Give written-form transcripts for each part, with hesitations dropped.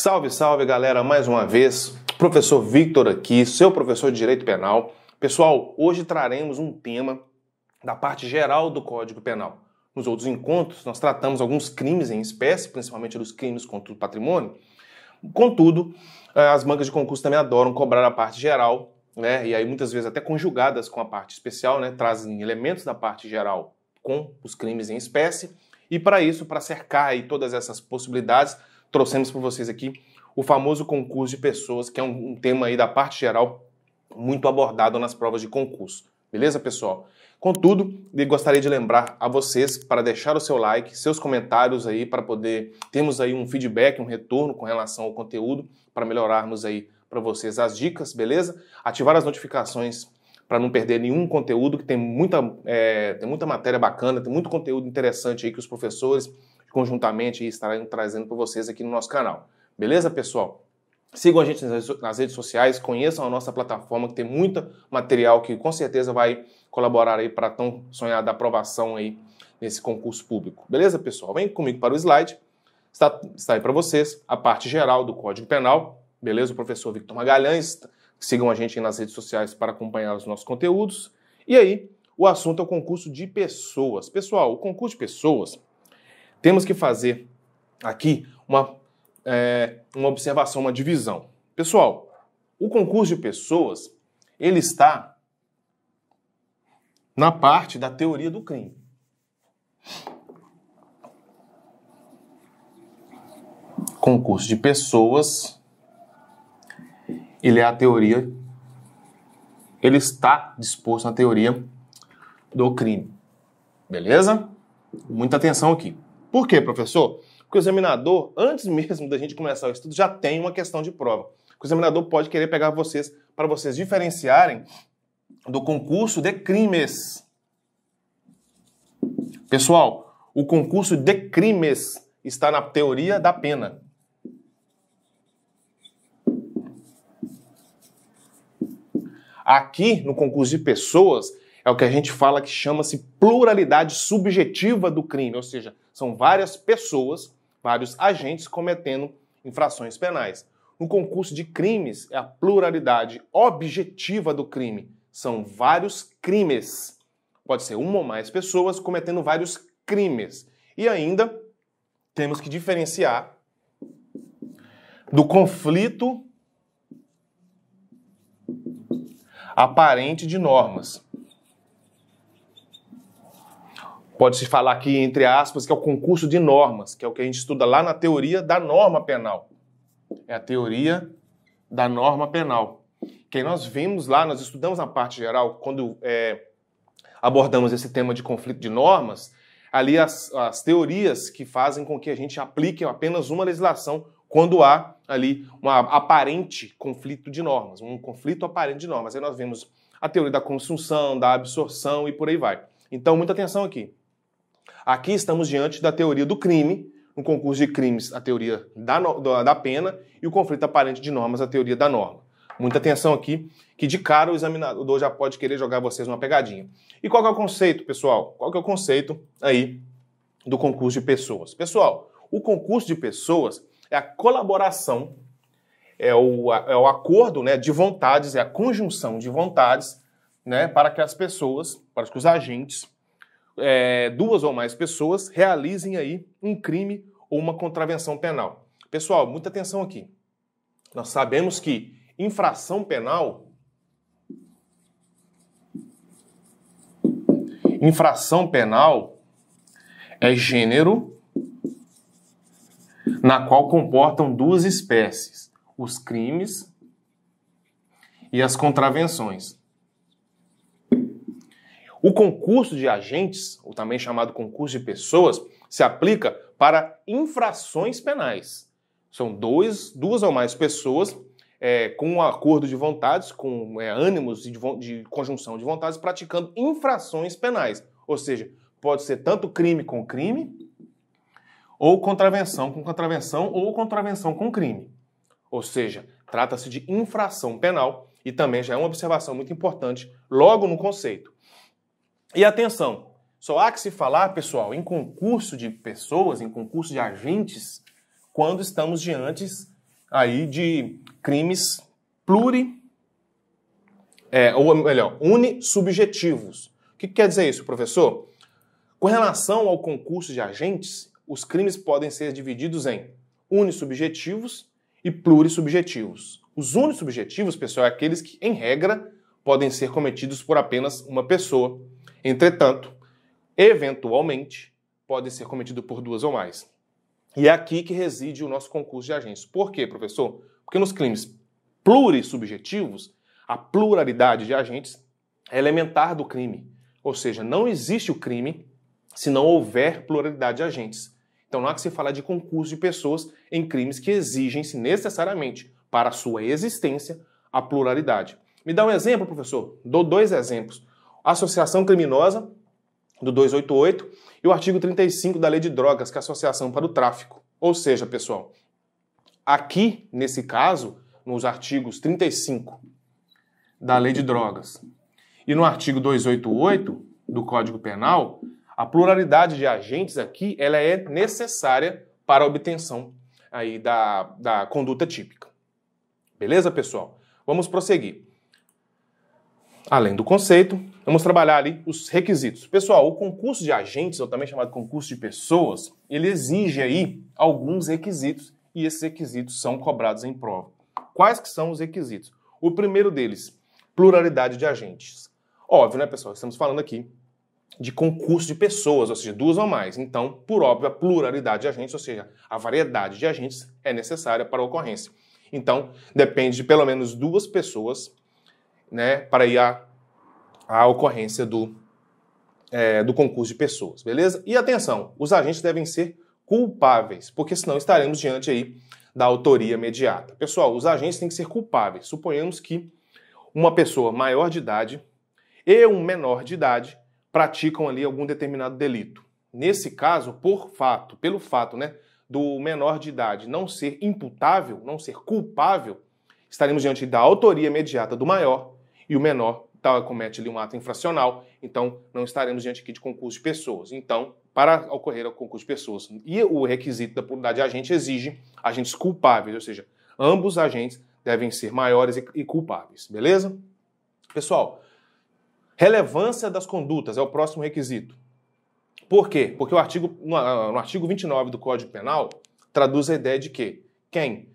Salve, salve, galera, mais uma vez, professor Victor aqui, seu professor de Direito Penal. Pessoal, hoje traremos um tema da parte geral do Código Penal. Nos outros encontros, nós tratamos alguns crimes em espécie, principalmente dos crimes contra o patrimônio. Contudo, as bancas de concurso também adoram cobrar a parte geral, né? E aí muitas vezes até conjugadas com a parte especial, né? Trazem elementos da parte geral com os crimes em espécie. E para isso, para cercar aí todas essas possibilidades, trouxemos para vocês aqui o famoso concurso de pessoas, que é um tema aí da parte geral muito abordado nas provas de concurso. Beleza, pessoal? Contudo, eu gostaria de lembrar a vocês para deixar o seu like, seus comentários aí, para poder termos aí um feedback, um retorno com relação ao conteúdo, para melhorarmos aí para vocês as dicas, beleza? Ativar as notificações para não perder nenhum conteúdo, que tem muita matéria bacana, tem muito conteúdo interessante aí que os professores conjuntamente estarão trazendo para vocês aqui no nosso canal. Beleza, pessoal? Sigam a gente nas redes sociais, conheçam a nossa plataforma, que tem muito material que com certeza vai colaborar aí para a tão sonhada aprovação aí nesse concurso público. Beleza, pessoal? Vem comigo para o slide. Está aí para vocês a parte geral do Código Penal. Beleza? O professor Victor Magalhães. Sigam a gente nas redes sociais para acompanhar os nossos conteúdos. E aí, o assunto é o concurso de pessoas. Pessoal, o concurso de pessoas, temos que fazer aqui uma observação, uma divisão. Pessoal, o concurso de pessoas, ele está na parte da teoria do crime. Concurso de pessoas, ele é a teoria, ele está disposto na teoria do crime. Beleza? Muita atenção aqui. Por quê, professor? Porque o examinador, antes mesmo da gente começar o estudo, já tem uma questão de prova. O examinador pode querer pegar vocês para vocês diferenciarem do concurso de crimes. Pessoal, o concurso de crimes está na teoria da pena. Aqui, no concurso de pessoas, é o que a gente fala que chama-se pluralidade subjetiva do crime, ou seja, são várias pessoas, vários agentes cometendo infrações penais. No concurso de crimes, é a pluralidade objetiva do crime. São vários crimes. Pode ser uma ou mais pessoas cometendo vários crimes. E ainda temos que diferenciar do conflito aparente de normas. Pode-se falar aqui, entre aspas, que é o concurso de normas, que é o que a gente estuda lá na teoria da norma penal. É a teoria da norma penal. Que nós vimos lá, nós estudamos na parte geral, quando abordamos esse tema de conflito de normas, ali as teorias que fazem com que a gente aplique apenas uma legislação quando há ali um aparente conflito de normas, um conflito aparente de normas. Aí nós vemos a teoria da consunção, da absorção e por aí vai. Então, muita atenção aqui. Aqui estamos diante da teoria do crime, no concurso de crimes, a teoria da pena, e o conflito aparente de normas, a teoria da norma. Muita atenção aqui, que de cara o examinador já pode querer jogar vocês numa pegadinha. E qual que é o conceito, pessoal? Qual que é o conceito aí do concurso de pessoas? Pessoal, o concurso de pessoas é a colaboração, é o acordo, né, de vontades, é a conjunção de vontades, né, para que as pessoas, para que os agentes, duas ou mais pessoas, realizem aí um crime ou uma contravenção penal. Pessoal, muita atenção aqui. Nós sabemos que infração penal é gênero na qual comportam duas espécies, os crimes e as contravenções. O concurso de agentes, ou também chamado concurso de pessoas, se aplica para infrações penais. São duas ou mais pessoas com um acordo de vontades, com ânimos de conjunção de vontades, praticando infrações penais. Ou seja, pode ser tanto crime com crime, ou contravenção com contravenção, ou contravenção com crime. Ou seja, trata-se de infração penal e também já é uma observação muito importante logo no conceito. E atenção, só há que se falar, pessoal, em concurso de pessoas, em concurso de agentes, quando estamos diante aí de crimes unissubjetivos. O que quer dizer isso, professor? Com relação ao concurso de agentes, os crimes podem ser divididos em unissubjetivos e plurissubjetivos. Os unissubjetivos, pessoal, é aqueles que, em regra, podem ser cometidos por apenas uma pessoa. Entretanto, eventualmente, podem ser cometidos por duas ou mais. E é aqui que reside o nosso concurso de agentes. Por quê, professor? Porque nos crimes plurissubjetivos, a pluralidade de agentes é elementar do crime. Ou seja, não existe o crime se não houver pluralidade de agentes. Então não há que se falar de concurso de pessoas em crimes que exigem-se necessariamente, para a sua existência, a pluralidade. Me dá um exemplo, professor? Dou dois exemplos. Associação criminosa, do 288, e o artigo 35 da Lei de Drogas, que é a associação para o tráfico. Ou seja, pessoal, aqui, nesse caso, nos artigos 35 da Lei de Drogas e no artigo 288 do Código Penal, a pluralidade de agentes aqui ela é necessária para a obtenção aí da conduta típica. Beleza, pessoal? Vamos prosseguir. Além do conceito, vamos trabalhar ali os requisitos. Pessoal, o concurso de agentes, ou também chamado concurso de pessoas, ele exige aí alguns requisitos e esses requisitos são cobrados em prova. Quais que são os requisitos? O primeiro deles, pluralidade de agentes. Óbvio, né, pessoal? Estamos falando aqui de concurso de pessoas, ou seja, duas ou mais. Então, por óbvio, a pluralidade de agentes, ou seja, a variedade de agentes é necessária para a ocorrência. Então, depende de pelo menos duas pessoas, né, para ir à ocorrência do concurso de pessoas, beleza? E atenção, os agentes devem ser culpáveis, porque senão estaremos diante aí da autoria imediata. Pessoal, os agentes têm que ser culpáveis. Suponhamos que uma pessoa maior de idade e um menor de idade praticam ali algum determinado delito. Nesse caso, pelo fato, né, do menor de idade não ser imputável, não ser culpável, estaremos diante da autoria imediata do maior e o menor comete ali um ato infracional, então não estaremos diante aqui de concurso de pessoas. Então, para ocorrer o concurso de pessoas, e o requisito da pluralidade de agente exige agentes culpáveis, ou seja, ambos agentes devem ser maiores e culpáveis, beleza? Pessoal, relevância das condutas é o próximo requisito. Por quê? Porque no artigo 29 do Código Penal traduz a ideia de que quem,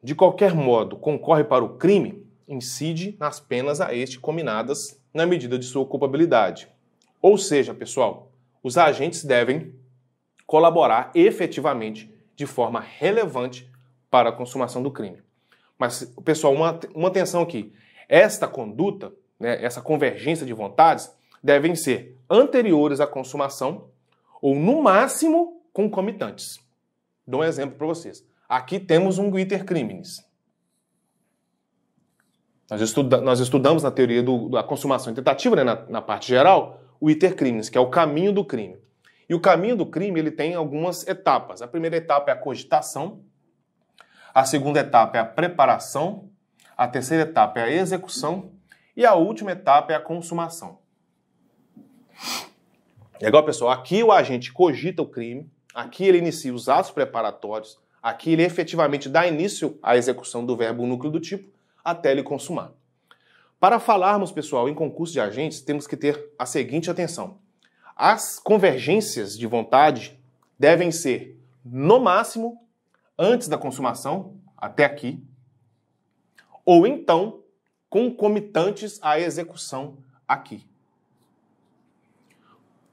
de qualquer modo, concorre para o crime, incide nas penas a este cominadas na medida de sua culpabilidade. Ou seja, pessoal, os agentes devem colaborar efetivamente de forma relevante para a consumação do crime. Mas, pessoal, uma atenção aqui. Esta conduta, né, essa convergência de vontades, devem ser anteriores à consumação ou, no máximo, concomitantes. Dou um exemplo para vocês. Aqui temos um iter criminis. Nós estudamos na teoria da consumação tentativa, né, na parte geral, o iter criminis, que é o caminho do crime. E o caminho do crime ele tem algumas etapas. A primeira etapa é a cogitação, a segunda etapa é a preparação, a terceira etapa é a execução e a última etapa é a consumação. Legal, pessoal? Aqui o agente cogita o crime, aqui ele inicia os atos preparatórios, aqui ele efetivamente dá início à execução do verbo núcleo do tipo, até ele consumar. Para falarmos, pessoal, em concurso de agentes, temos que ter a seguinte atenção. As convergências de vontade devem ser, no máximo, antes da consumação, até aqui, ou então, concomitantes à execução aqui.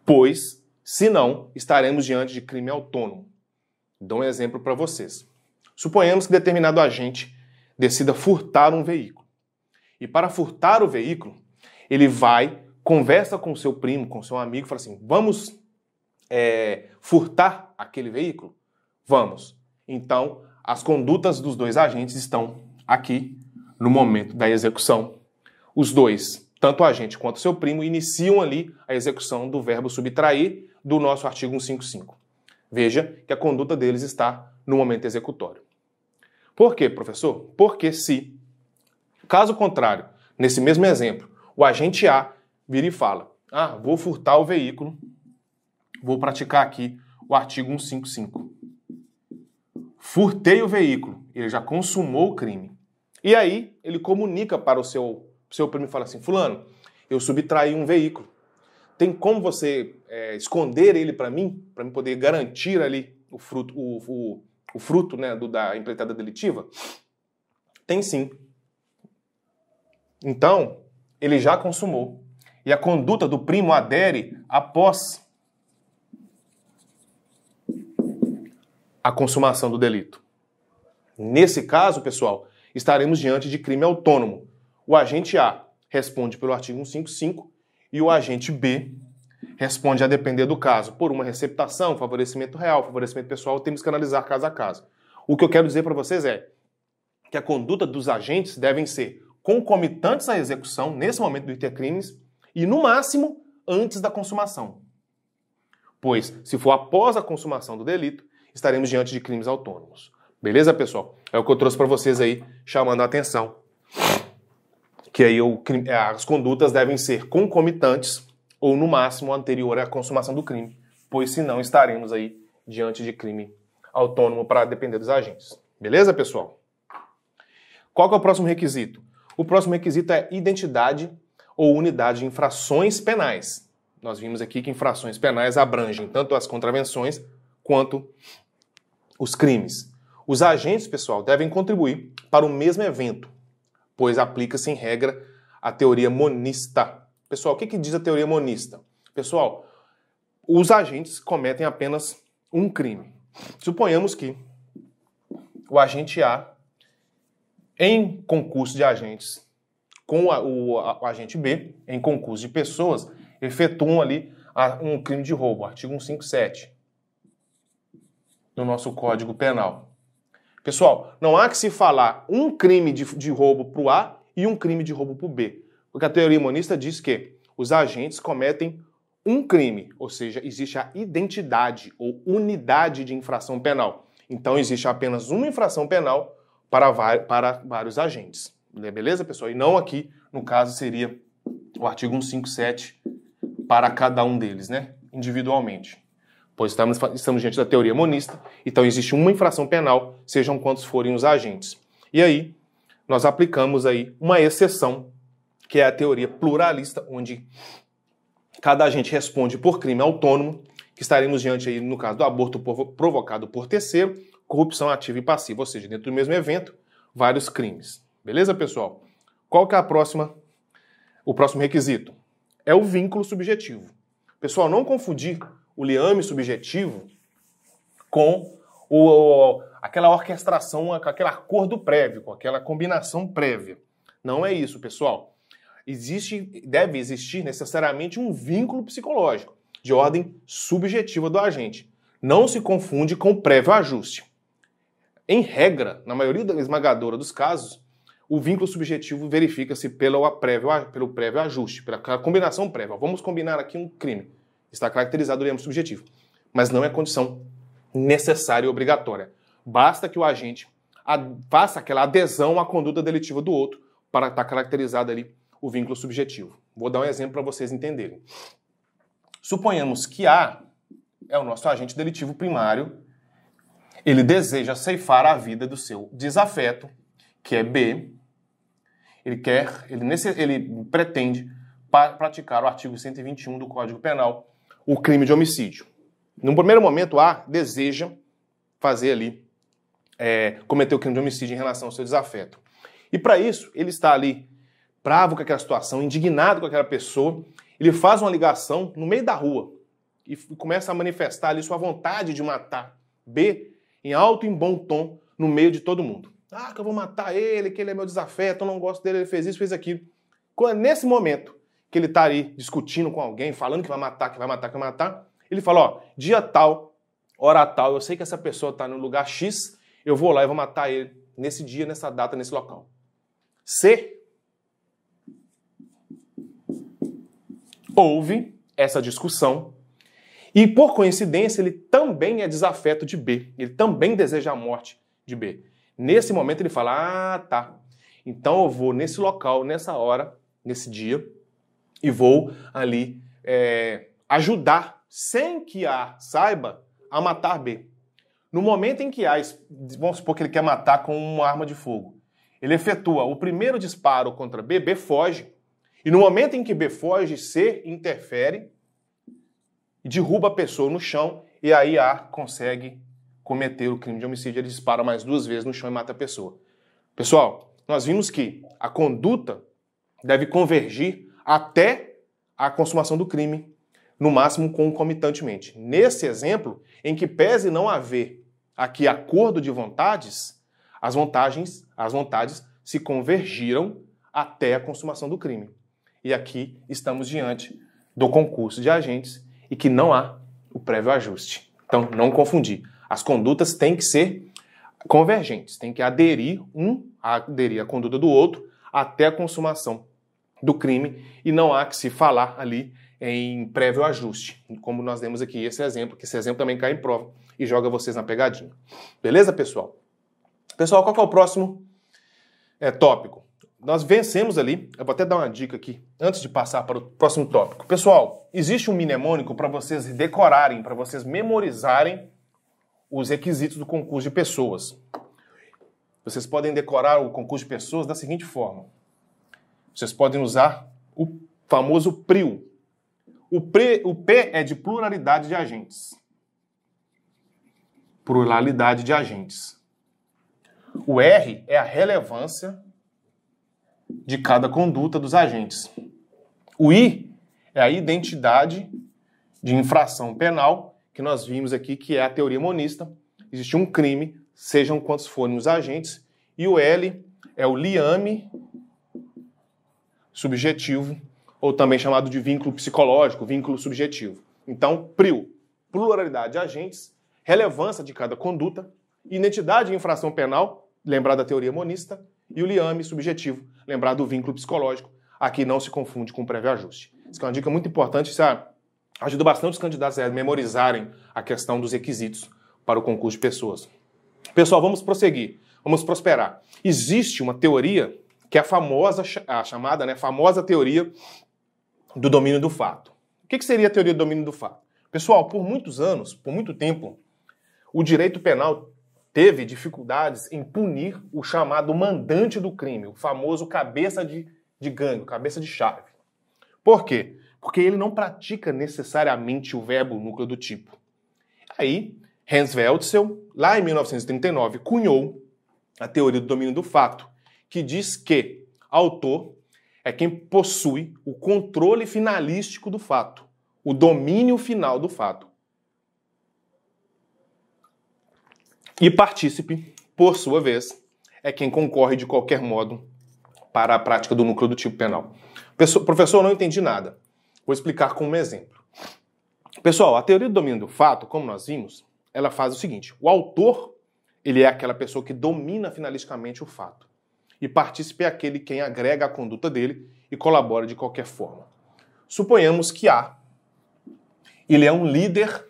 Pois, senão, estaremos diante de crime autônomo. Dou um exemplo para vocês. Suponhamos que determinado agente decida furtar um veículo. E para furtar o veículo, ele conversa com seu primo, com seu amigo, fala assim, vamos furtar aquele veículo? Vamos. Então, as condutas dos dois agentes estão aqui no momento da execução. Os dois, tanto o agente quanto o seu primo, iniciam ali a execução do verbo subtrair do nosso artigo 155. Veja que a conduta deles está no momento executório. Por quê, professor? Porque se, caso contrário, nesse mesmo exemplo, o agente A vira e fala, vou furtar o veículo, vou praticar aqui o artigo 155. furtei o veículo, ele já consumou o crime. E aí ele comunica para o seu primo e fala assim, fulano, eu subtraí um veículo. Tem como você esconder ele para mim poder garantir ali o fruto né, da empreitada delitiva? Tem sim. Então, ele já consumou. E a conduta do primo adere após a consumação do delito. Nesse caso, pessoal, estaremos diante de crime autônomo. O agente A responde pelo artigo 155 e o agente B responde a depender do caso por uma receptação, favorecimento real, favorecimento pessoal, temos que analisar caso a caso. O que eu quero dizer para vocês é que a conduta dos agentes devem ser concomitantes à execução, nesse momento do intercrimes, e no máximo antes da consumação. Pois, se for após a consumação do delito, estaremos diante de crimes autônomos. Beleza, pessoal? É o que eu trouxe para vocês aí, chamando a atenção. Que aí as condutas devem ser concomitantes ou, no máximo, anterior à consumação do crime, pois senão estaremos aí diante de crime autônomo para depender dos agentes. Beleza, pessoal? Qual que é o próximo requisito? O próximo requisito é identidade ou unidade de infrações penais. Nós vimos aqui que infrações penais abrangem tanto as contravenções quanto os crimes. Os agentes, pessoal, devem contribuir para o mesmo evento, pois aplica-se em regra a teoria monista. Pessoal, o que diz a teoria monista? Pessoal, os agentes cometem apenas um crime. Suponhamos que o agente A, em concurso de agentes, com o agente B, em concurso de pessoas, efetuam ali um crime de roubo, artigo 157 do nosso Código Penal. Pessoal, não há que se falar um crime de roubo para o A e um crime de roubo para o B. Porque a teoria monista diz que os agentes cometem um crime, ou seja, existe a identidade ou unidade de infração penal. Então existe apenas uma infração penal para vários agentes. Beleza, pessoal? E não aqui, no caso, seria o artigo 157 para cada um deles, né? Individualmente. Pois estamos diante da teoria monista, então existe uma infração penal, sejam quantos forem os agentes. E aí, nós aplicamos aí uma exceção, que é a teoria pluralista, onde cada agente responde por crime autônomo, que estaremos diante aí, no caso do aborto provocado por terceiro, corrupção ativa e passiva, ou seja, dentro do mesmo evento, vários crimes. Beleza, pessoal? Qual que é o próximo requisito? É o vínculo subjetivo. Pessoal, não confundir o liame subjetivo com aquela orquestração, com aquele acordo prévio, com aquela combinação prévia. Não é isso, pessoal. Deve existir necessariamente um vínculo psicológico de ordem subjetiva do agente. Não se confunde com o prévio ajuste. Em regra, na maioria esmagadora dos casos, o vínculo subjetivo verifica-se pelo prévio ajuste, pela combinação prévia. Vamos combinar aqui um crime. Está caracterizado o liame subjetivo. Mas não é condição necessária e obrigatória. Basta que o agente faça aquela adesão à conduta delitiva do outro para estar caracterizado ali o vínculo subjetivo. Vou dar um exemplo para vocês entenderem. Suponhamos que A é o nosso agente delitivo primário, ele deseja ceifar a vida do seu desafeto, que é B, ele pretende praticar o artigo 121 do Código Penal, o crime de homicídio. No primeiro momento, A deseja fazer ali, cometer o crime de homicídio em relação ao seu desafeto. E para isso, ele está ali bravo com aquela situação, indignado com aquela pessoa, ele faz uma ligação no meio da rua e começa a manifestar ali sua vontade de matar B em alto e em bom tom no meio de todo mundo. Ah, que eu vou matar ele, que ele é meu desafeto, eu não gosto dele, ele fez isso, fez aquilo. Nesse momento que ele está ali discutindo com alguém, falando que vai matar, que vai matar, que vai matar, ele fala, ó, dia tal, hora tal, eu sei que essa pessoa está no lugar X, eu vou lá e vou matar ele nesse dia, nessa data, nesse local. C, houve essa discussão e, por coincidência, ele também é desafeto de B. Ele também deseja a morte de B. Nesse momento ele fala, ah, tá, então eu vou nesse local, nessa hora, nesse dia, e vou ali ajudar, sem que A saiba, a matar B. No momento em que A, vamos supor que ele quer matar com uma arma de fogo, ele efetua o primeiro disparo contra B, B foge, e no momento em que B foge, C interfere e derruba a pessoa no chão, e aí A consegue cometer o crime de homicídio, ele dispara mais 2 vezes no chão e mata a pessoa. Pessoal, nós vimos que a conduta deve convergir até a consumação do crime, no máximo concomitantemente. Nesse exemplo, em que pese não haver aqui acordo de vontades, as vontades se convergiram até a consumação do crime. E aqui estamos diante do concurso de agentes e que não há o prévio ajuste. Então, não confundir. As condutas têm que ser convergentes, tem que aderir à conduta do outro até a consumação do crime e não há que se falar ali em prévio ajuste, como nós demos aqui esse exemplo, que esse exemplo também cai em prova e joga vocês na pegadinha. Beleza, pessoal? Pessoal, qual que é o próximo tópico? Nós vencemos ali, eu vou até dar uma dica aqui, antes de passar para o próximo tópico. Pessoal, existe um mnemônico para vocês decorarem, para vocês memorizarem os requisitos do concurso de pessoas. Vocês podem decorar o concurso de pessoas da seguinte forma. Vocês podem usar o famoso PRIO. O P é de pluralidade de agentes. Pluralidade de agentes. O R é a relevância de cada conduta dos agentes. O I é a identidade de infração penal, que nós vimos aqui, que é a teoria monista. Existe um crime, sejam quantos forem os agentes. E o L é o liame subjetivo, ou também chamado de vínculo psicológico, vínculo subjetivo. Então, PRIO, pluralidade de agentes, relevância de cada conduta, identidade de infração penal, lembrar da teoria monista, e o liame subjetivo, lembrar do vínculo psicológico. Aqui não se confunde com prévio ajuste. Isso é uma dica muito importante, isso ajuda bastante os candidatos a memorizarem a questão dos requisitos para o concurso de pessoas. Pessoal, vamos prosseguir, vamos prosperar. Existe uma teoria que é a chamada famosa teoria do domínio do fato. O que seria a teoria do domínio do fato? Pessoal, por muitos anos, por muito tempo, o direito penal teve dificuldades em punir o chamado mandante do crime, o famoso cabeça de gangue, cabeça de chave. Por quê? Porque ele não pratica necessariamente o verbo núcleo do tipo. Aí, Hans Welzel, lá em 1939, cunhou a teoria do domínio do fato, que diz que autor é quem possui o controle finalístico do fato, o domínio final do fato. E partícipe, por sua vez, é quem concorre de qualquer modo para a prática do núcleo do tipo penal. Professor, não entendi nada. Vou explicar com um exemplo. Pessoal, a teoria do domínio do fato, como nós vimos, ela faz o seguinte. O autor, ele é aquela pessoa que domina finalisticamente o fato. E partícipe é aquele quem agrega a conduta dele e colabora de qualquer forma. Suponhamos que A, ele é um líder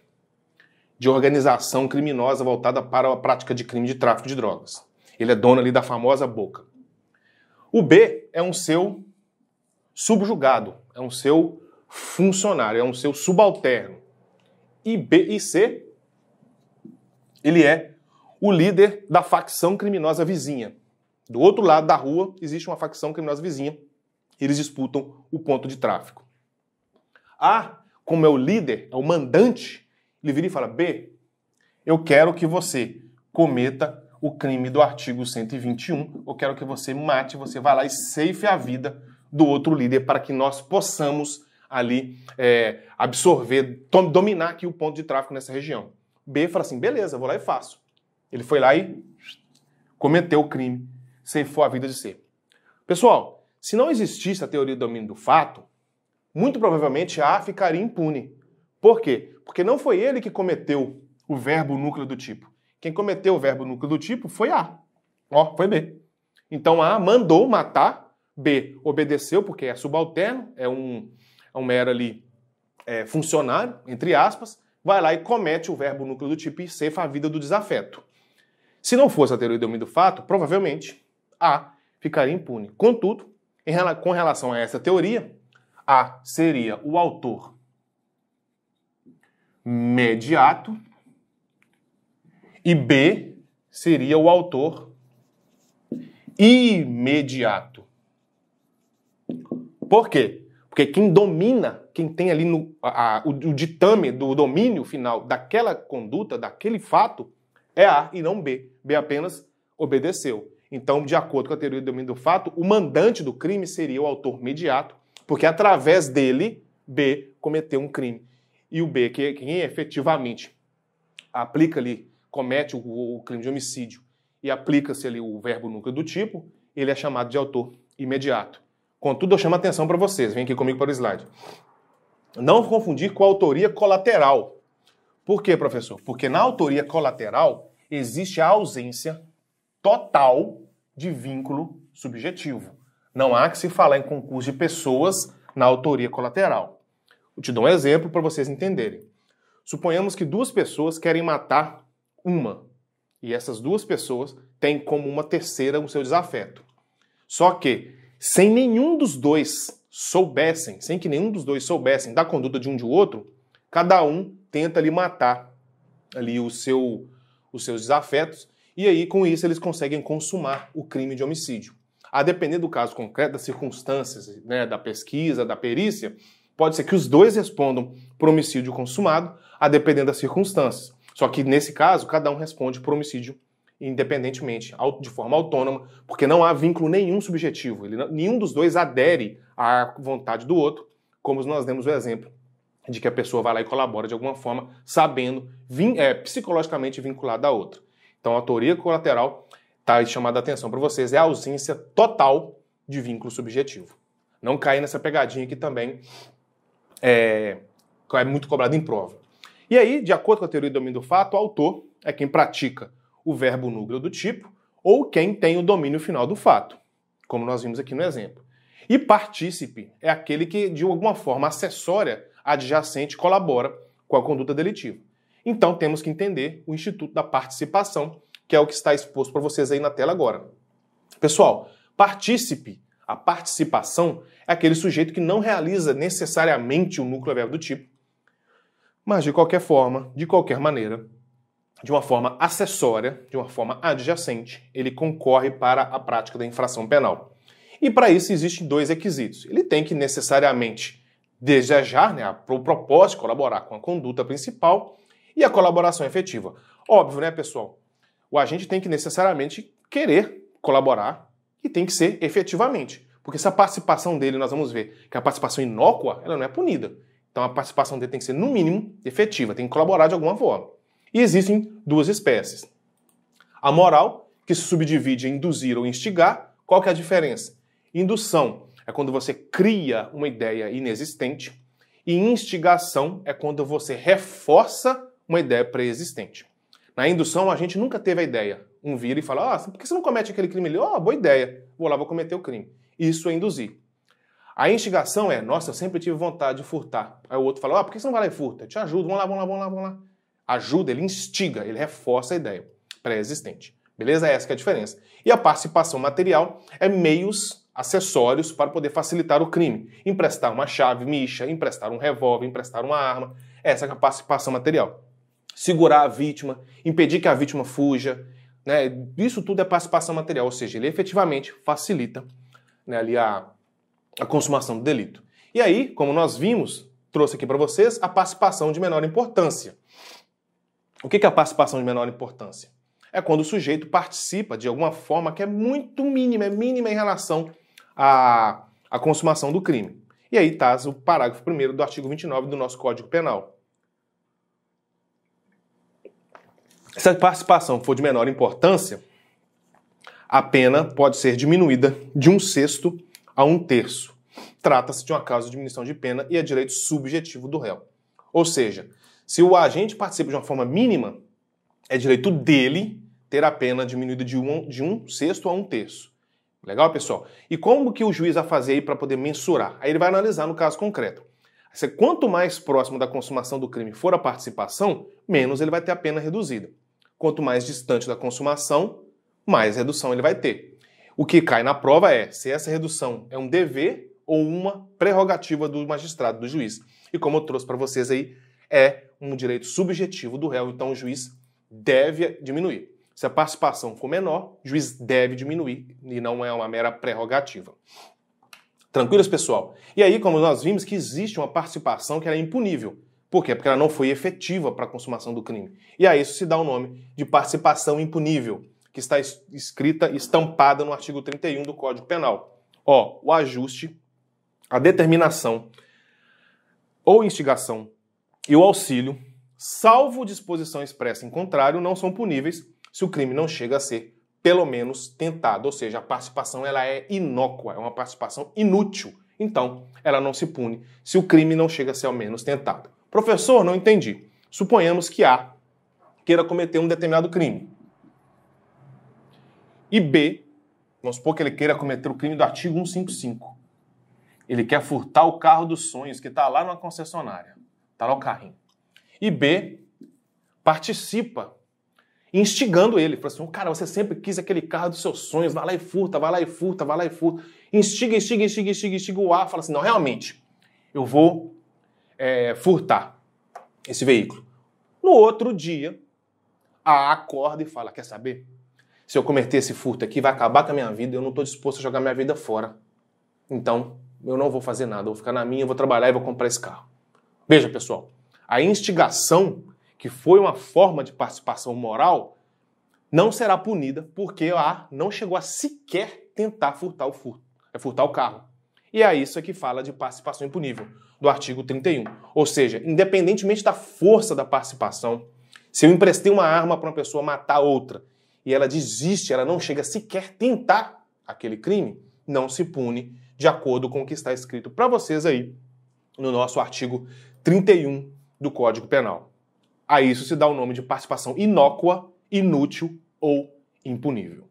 de organização criminosa voltada para a prática de crime de tráfico de drogas. Ele é dono ali da famosa boca. O B é um seu subjugado, é um seu funcionário, é um seu subalterno. E B e C, ele é o líder da facção criminosa vizinha. Do outro lado da rua existe uma facção criminosa vizinha. Eles disputam o ponto de tráfico. A, como é o líder, é o mandante, ele vira e fala, B, eu quero que você cometa o crime do artigo 121, eu quero que você mate, você vá lá e ceife a vida do outro líder para que nós possamos ali absorver, dominar aqui o ponto de tráfico nessa região. B fala assim, beleza, vou lá e faço. Ele foi lá e cometeu o crime, ceifou a vida de C. Pessoal, se não existisse a teoria do domínio do fato, muito provavelmente A ficaria impune. Por quê? Porque não foi ele que cometeu o verbo núcleo do tipo. Quem cometeu o verbo núcleo do tipo foi A. Foi B. Então A mandou matar, B obedeceu porque é subalterno, é um mero ali funcionário, entre aspas, vai lá e comete o verbo núcleo do tipo e ceifa a vida do desafeto. Se não fosse a teoria do domínio do fato, provavelmente A ficaria impune. Contudo, com relação a essa teoria, A seria o autor mediato E B seria o autor imediato. Por quê? Porque quem domina, quem tem ali o ditame do domínio final daquela conduta, daquele fato, é A e não B. B apenas obedeceu. Então, de acordo com a teoria do domínio do fato, o mandante do crime seria o autor imediato, porque através dele, B cometeu um crime. E o B, quem efetivamente aplica ali, comete o crime de homicídio e aplica-se ali o verbo núcleo do tipo, ele é chamado de autor imediato. Contudo, eu chamo a atenção para vocês. Vem aqui comigo para o slide. Não confundir com a autoria colateral. Por quê, professor? Porque na autoria colateral existe a ausência total de vínculo subjetivo. Não há que se falar em concurso de pessoas na autoria colateral. Eu te dou um exemplo para vocês entenderem. Suponhamos que duas pessoas querem matar uma. E essas duas pessoas têm como uma terceira o seu desafeto. Só que, sem que nenhum dos dois soubessem da conduta de um de outro, cada um tenta ali matar ali os seus desafetos, e aí com isso eles conseguem consumar o crime de homicídio. A depender do caso concreto, das circunstâncias, né, da pesquisa, da perícia, pode ser que os dois respondam por homicídio consumado, a depender das circunstâncias. Só que nesse caso, cada um responde por homicídio independentemente, de forma autônoma, porque não há vínculo nenhum subjetivo. Nenhum dos dois adere à vontade do outro, como nós demos o exemplo de que a pessoa vai lá e colabora de alguma forma, sabendo, psicologicamente vinculada à outra. Então a teoria colateral está chamada a atenção para vocês, é a ausência total de vínculo subjetivo. Não cair nessa pegadinha que também é muito cobrado em prova. E aí, de acordo com a teoria do domínio do fato, o autor é quem pratica o verbo núcleo do tipo, ou quem tem o domínio final do fato, como nós vimos aqui no exemplo. E partícipe é aquele que, de alguma forma acessória, adjacente, colabora com a conduta delitiva. Então, temos que entender o instituto da participação, que é o que está exposto para vocês aí na tela agora. Pessoal, partícipe, a participação, é aquele sujeito que não realiza necessariamente o núcleo verbo do tipo, mas de qualquer forma, de qualquer maneira, de uma forma acessória, de uma forma adjacente, ele concorre para a prática da infração penal. E para isso existem dois requisitos. Ele tem que necessariamente desejar, o propósito de colaborar com a conduta principal e a colaboração efetiva. Óbvio, né, pessoal? O agente tem que necessariamente querer colaborar e tem que ser efetivamente. Porque se a participação dele, nós vamos ver que a participação inócua, ela não é punida. Então a participação dele tem que ser, no mínimo, efetiva, tem que colaborar de alguma forma. E existem duas espécies. A moral, que se subdivide em induzir ou instigar. Qual que é a diferença? Indução é quando você cria uma ideia inexistente e instigação é quando você reforça uma ideia pré-existente. Na indução, a gente nunca teve a ideia. Um vira e fala, por que você não comete aquele crime ali? Boa ideia, vou lá, vou cometer o crime. Isso é induzir. A instigação é, nossa, eu sempre tive vontade de furtar. Aí o outro fala, por que você não vai lá e furta? Eu te ajudo, vamos lá. Ajuda, ele instiga, ele reforça a ideia pré-existente. Beleza? Essa que é a diferença. E a participação material é meios acessórios para poder facilitar o crime. Emprestar uma chave micha, emprestar um revólver, emprestar uma arma. Essa é a participação material. Segurar a vítima, impedir que a vítima fuja. Né? Isso tudo é participação material, ou seja, ele efetivamente facilita, né, ali a consumação do delito. E aí, como nós vimos, trouxe aqui para vocês a participação de menor importância. O que é a participação de menor importância? É quando o sujeito participa de alguma forma que é muito mínima, em relação à consumação do crime. E aí está o parágrafo 1º do artigo 29 do nosso Código Penal. Se a participação for de menor importância, a pena pode ser diminuída de 1/6 a 1/3. Trata-se de uma causa de diminuição de pena e é direito subjetivo do réu. Ou seja, se o agente participa de uma forma mínima, é direito dele ter a pena diminuída de 1/6 a 1/3. Legal, pessoal? E como que o juiz vai fazer aí para poder mensurar? Aí ele vai analisar no caso concreto. Quanto mais próximo da consumação do crime for a participação, menos ele vai ter a pena reduzida. Quanto mais distante da consumação, mais redução ele vai ter. O que cai na prova é se essa redução é um dever ou uma prerrogativa do magistrado, do juiz. E como eu trouxe para vocês aí, é um direito subjetivo do réu, então o juiz deve diminuir. Se a participação for menor, o juiz deve diminuir e não é uma mera prerrogativa. Tranquilos, pessoal? E aí, como nós vimos que existe uma participação que ela é impunível. Por quê? Porque ela não foi efetiva para a consumação do crime. E a isso se dá o nome de participação impunível, que está escrita, estampada no artigo 31 do Código Penal. Ó, o ajuste, a determinação ou instigação e o auxílio, salvo disposição expressa em contrário, não são puníveis se o crime não chega a ser, pelo menos, tentado. Ou seja, a participação ela é inócua, é uma participação inútil. Então, ela não se pune se o crime não chega a ser ao menos tentado. Professor, não entendi. Suponhamos que A queira cometer um determinado crime. E B, vamos supor que ele queira cometer o crime do artigo 155. Ele quer furtar o carro dos sonhos que está lá na concessionária. Está lá o carrinho. E B participa, instigando ele. Fala assim, cara, você sempre quis aquele carro dos seus sonhos, vai lá e furta, vai lá e furta, vai lá e furta. Instiga o A, fala assim, não, realmente, eu vou furtar esse veículo. No outro dia, A acorda e fala, quer saber? Se eu cometer esse furto aqui, vai acabar com a minha vida, eu não estou disposto a jogar minha vida fora. Então, eu não vou fazer nada, eu vou ficar na minha, eu vou trabalhar e vou comprar esse carro. Veja, pessoal, a instigação, que foi uma forma de participação moral, não será punida porque A não chegou a sequer tentar furtar o carro. E é isso que fala de participação impunível, do artigo 31. Ou seja, independentemente da força da participação, se eu emprestei uma arma para uma pessoa matar outra e ela desiste, ela não chega a sequer tentar aquele crime, não se pune de acordo com o que está escrito para vocês aí no nosso artigo 31 do Código Penal. A isso se dá o nome de participação inócua, inútil ou impunível.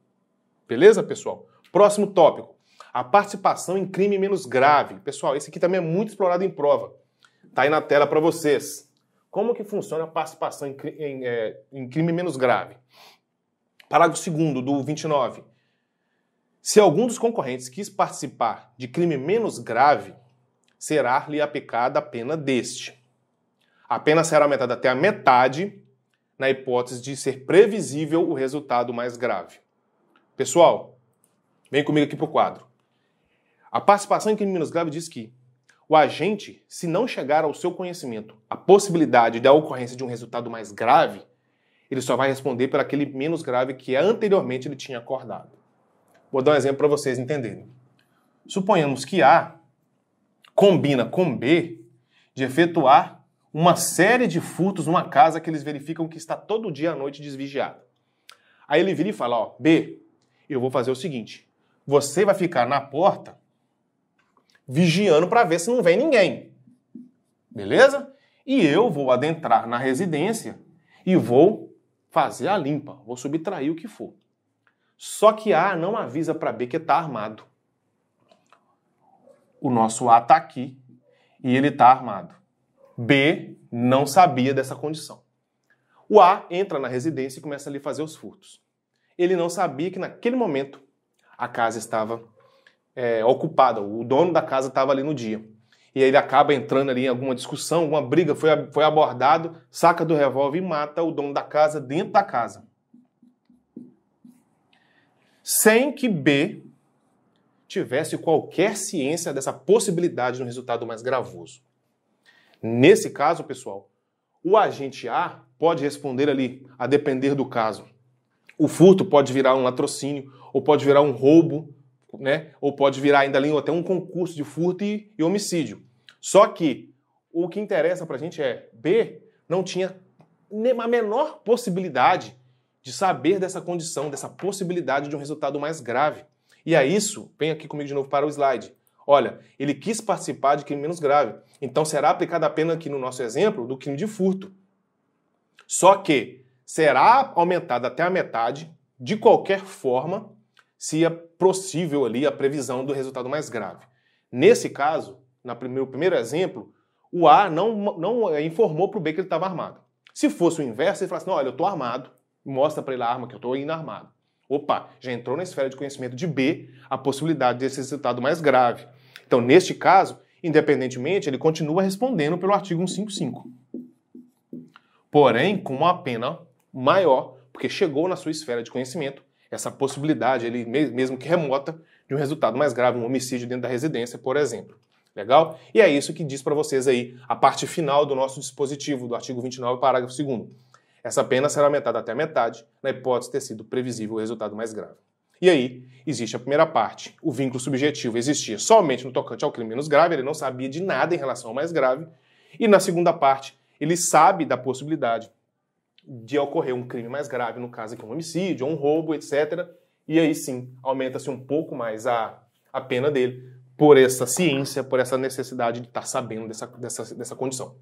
Beleza, pessoal? Próximo tópico. A participação em crime menos grave. Pessoal, esse aqui também é muito explorado em prova. Tá aí na tela para vocês. Como que funciona a participação em crime menos grave? Parágrafo 2º do 29. Se algum dos concorrentes quis participar de crime menos grave, será-lhe aplicada a pena deste. A pena será aumentada até a metade, na hipótese de ser previsível o resultado mais grave. Pessoal, vem comigo aqui para o quadro. A participação em crime menos grave diz que o agente, se não chegar ao seu conhecimento a possibilidade da ocorrência de um resultado mais grave, ele só vai responder por aquele menos grave que anteriormente ele tinha acordado. Vou dar um exemplo para vocês entenderem. Suponhamos que A combina com B de efetuar uma série de furtos numa casa que eles verificam que está todo dia à noite desvigiada. Aí ele vira e fala, ó, B, eu vou fazer o seguinte, você vai ficar na porta vigiando para ver se não vem ninguém. Beleza? E eu vou adentrar na residência e vou fazer a limpa, vou subtrair o que for. Só que A não avisa para B que está armado. O nosso A está aqui e ele está armado. B não sabia dessa condição. O A entra na residência e começa ali a fazer os furtos. Ele não sabia que naquele momento a casa estava ocupada, o dono da casa estava ali no dia. E aí ele acaba entrando ali em alguma discussão, alguma briga, foi abordado, saca do revólver e mata o dono da casa dentro da casa. Sem que B tivesse qualquer ciência dessa possibilidade de um resultado mais gravoso. Nesse caso, pessoal, o agente A pode responder ali, a depender do caso. O furto pode virar um latrocínio, ou pode virar um roubo, né? Ou pode virar ainda ali até um concurso de furto e homicídio. Só que o que interessa pra gente é B não tinha a menor possibilidade de saber dessa condição, dessa possibilidade de um resultado mais grave. E a isso, vem aqui comigo de novo para o slide. Olha, ele quis participar de crime menos grave. Então será aplicada a pena aqui no nosso exemplo do crime de furto. Só que será aumentada até a metade, de qualquer forma, se é possível ali a previsão do resultado mais grave. Nesse caso, no primeiro exemplo, o A não informou para o B que ele estava armado. Se fosse o inverso, ele falasse, não, olha, eu estou armado, mostra para ele a arma que eu estou indo armado. Opa, já entrou na esfera de conhecimento de B a possibilidade desse resultado mais grave. Então, neste caso, independentemente, ele continua respondendo pelo artigo 155. Porém, com uma pena maior, porque chegou na sua esfera de conhecimento essa possibilidade, ele, mesmo que remota, de um resultado mais grave, um homicídio dentro da residência, por exemplo. Legal? E é isso que diz para vocês aí a parte final do nosso dispositivo, do artigo 29, parágrafo 2º. Essa pena será aumentada até a metade, na hipótese de ter sido previsível o resultado mais grave. E aí, existe a primeira parte. O vínculo subjetivo existia somente no tocante ao crime menos grave, ele não sabia de nada em relação ao mais grave. E na segunda parte, ele sabe da possibilidade de ocorrer um crime mais grave, no caso aqui um homicídio, um roubo, etc. E aí sim, aumenta-se um pouco mais a pena dele, por essa ciência, por essa necessidade de estar sabendo dessa condição.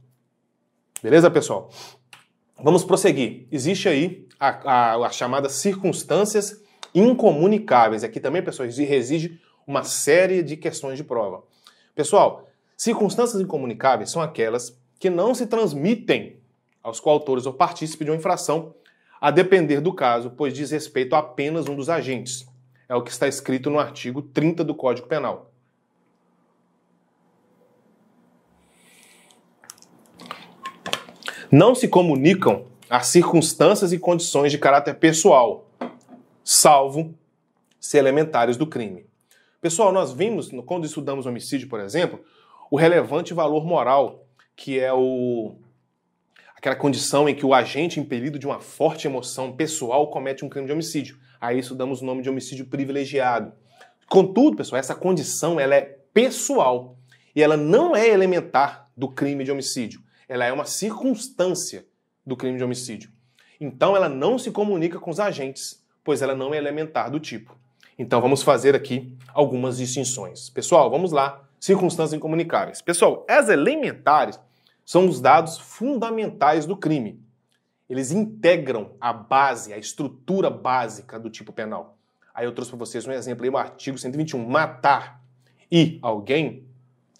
Beleza, pessoal? Vamos prosseguir. Existe aí as chamadas circunstâncias incomunicáveis. Aqui também, pessoal, exige uma série de questões de prova. Pessoal, circunstâncias incomunicáveis são aquelas que não se transmitem aos coautores ou partícipes de uma infração, a depender do caso, pois diz respeito a apenas um dos agentes. É o que está escrito no artigo 30 do Código Penal. Não se comunicam as circunstâncias e condições de caráter pessoal, salvo ser elementares do crime. Pessoal, nós vimos, quando estudamos homicídio, por exemplo, o relevante valor moral, que é aquela condição em que o agente, impelido de uma forte emoção pessoal, comete um crime de homicídio. A isso damos o nome de homicídio privilegiado. Contudo, pessoal, essa condição ela é pessoal e ela não é elementar do crime de homicídio. Ela é uma circunstância do crime de homicídio. Então, ela não se comunica com os agentes, pois ela não é elementar do tipo. Então, vamos fazer aqui algumas distinções. Pessoal, vamos lá. Circunstâncias incomunicáveis. Pessoal, as elementares são os dados fundamentais do crime. Eles integram a base, a estrutura básica do tipo penal. Aí eu trouxe para vocês um exemplo aí, o artigo 121. Matar e alguém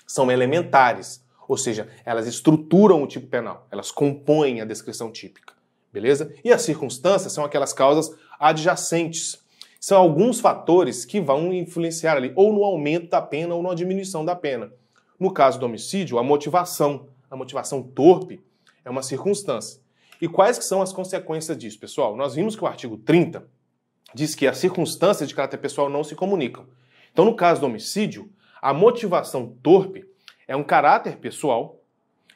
são elementares. Ou seja, elas estruturam o tipo penal, elas compõem a descrição típica, beleza? E as circunstâncias são aquelas causas adjacentes. São alguns fatores que vão influenciar ali, ou no aumento da pena ou na diminuição da pena. No caso do homicídio, a motivação torpe é uma circunstância. E quais que são as consequências disso, pessoal? Nós vimos que o artigo 30 diz que as circunstâncias de caráter pessoal não se comunicam. Então, no caso do homicídio, a motivação torpe é um caráter pessoal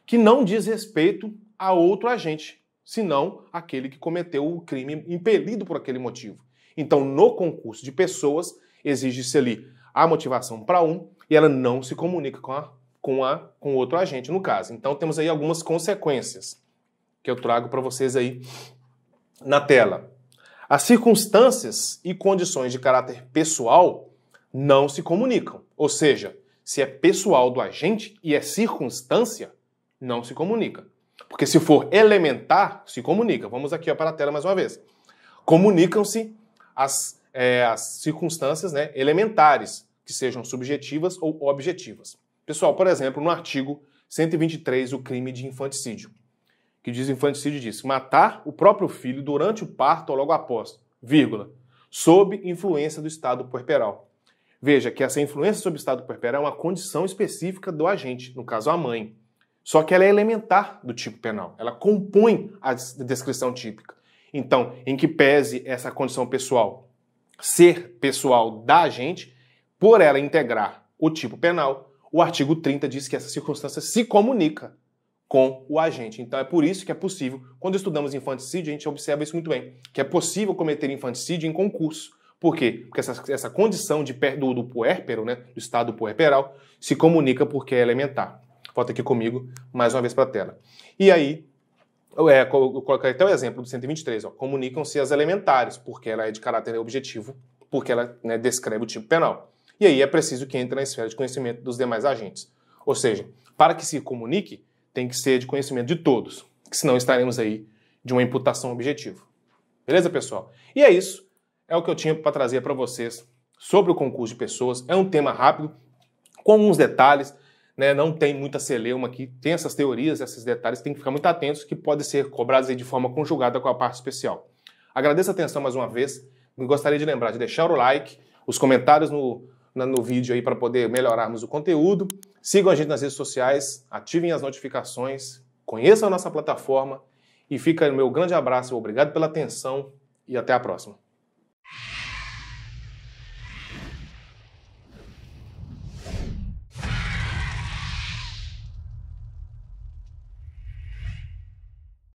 que não diz respeito a outro agente, senão aquele que cometeu o crime impelido por aquele motivo. Então, no concurso de pessoas, exige-se ali a motivação para um e ela não se comunica com outro agente, no caso. Então, temos aí algumas consequências que eu trago para vocês aí na tela. As circunstâncias e condições de caráter pessoal não se comunicam, ou seja, se é pessoal do agente e é circunstância, não se comunica. Porque se for elementar, se comunica. Vamos aqui para a tela mais uma vez. Comunicam-se as circunstâncias, né, elementares, que sejam subjetivas ou objetivas. Pessoal, por exemplo, no artigo 123, o crime de infanticídio, que diz infanticídio diz matar o próprio filho durante o parto ou logo após, vírgula, sob influência do estado puerperal. Veja que essa influência sobre o estado puerperal é uma condição específica do agente, no caso a mãe. Só que ela é elementar do tipo penal, ela compõe a descrição típica. Então, em que pese essa condição pessoal ser pessoal da agente, por ela integrar o tipo penal, o artigo 30 diz que essa circunstância se comunica com o agente. Então é por isso que é possível, quando estudamos infanticídio, a gente observa isso muito bem, que é possível cometer infanticídio em concurso. Por quê? Porque essa condição do puérpero, né, do estado puerperal, se comunica porque é elementar. Volta aqui comigo, mais uma vez para a tela. E aí, eu coloquei até o exemplo do 123. Comunicam-se as elementares, porque ela é de caráter objetivo, porque ela, né, descreve o tipo penal. E aí é preciso que entre na esfera de conhecimento dos demais agentes. Ou seja, para que se comunique, tem que ser de conhecimento de todos, que senão estaremos aí de uma imputação objetiva. Beleza, pessoal? E é isso. É o que eu tinha para trazer para vocês sobre o concurso de pessoas. É um tema rápido, com alguns detalhes, né? Não tem muita celeuma aqui, tem essas teorias, esses detalhes, tem que ficar muito atentos, que podem ser cobrados aí de forma conjugada com a parte especial. Agradeço a atenção mais uma vez. Gostaria de lembrar de deixar o like, os comentários no vídeo aí para poder melhorarmos o conteúdo. Sigam a gente nas redes sociais, ativem as notificações, conheçam a nossa plataforma E fica o meu grande abraço, obrigado pela atenção e até a próxima.